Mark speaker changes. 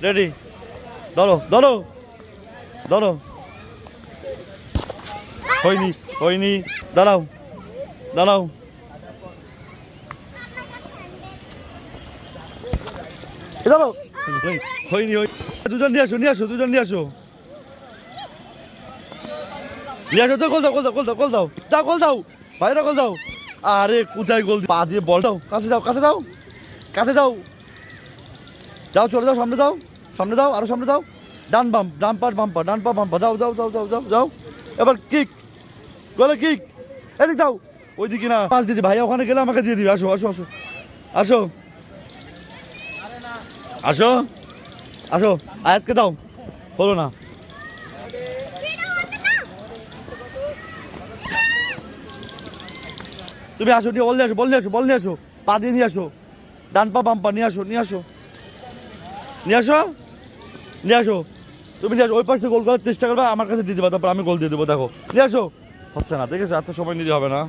Speaker 1: Ready, ধরো ধরো ধরো। হয়নি হয়নি, দাঁড়াও দাঁড়াও। ধরো, হয়নি হয়নি। দুজন নিয়ে আসো নিয়ে আসো, দুজন নিয়ে আসো নিয়ে আসো। তো গোল দাও গোল দাও গোল দাও গোল দাও, দাও গোল দাও ভাইরা, গোল দাও। আরে কোথায় গোল, পা দিয়ে বল দাও, কাছে দাও কাছে দাও কাছে দাও, যাও চলে যাও, সামনে দাও সামনে দাও, আরো সামনে দাও। ডান বাম, ডান পা বাম্পার, ডান পা বাম্পার, যাও যাও যাও যাও যাও যাও। এবার কিক, গোলে কিক, এদিক দাও, ওইদিকে না, পাস দিয়েছি ভাইয়া, ওখানে গেলে আমাকে দিয়ে দিবে। আসো আসো আসো আসো আসো আসো, আয়াতকে দাও, হলো না। তুমি আসো, নিয়ে বল নিয়ে আসো, বল নিয়ে আসো, বল নিয়ে আসো, পা দিয়ে নিয়ে আসো, ডান পা বাম পা নিয়ে আসো নিয়ে আসো নিয়ে আসো নিয়ে আসো। তুমি নিয়ে আসো, ওই পাশে গোল করার চেষ্টা করবে, আমার কাছে দিয়ে দেবো, তারপর আমি গোল দিয়ে দেবো। দেখো নিয়ে আসো, হচ্ছে না, দেখেছো, এত সময় নিতে হবে না।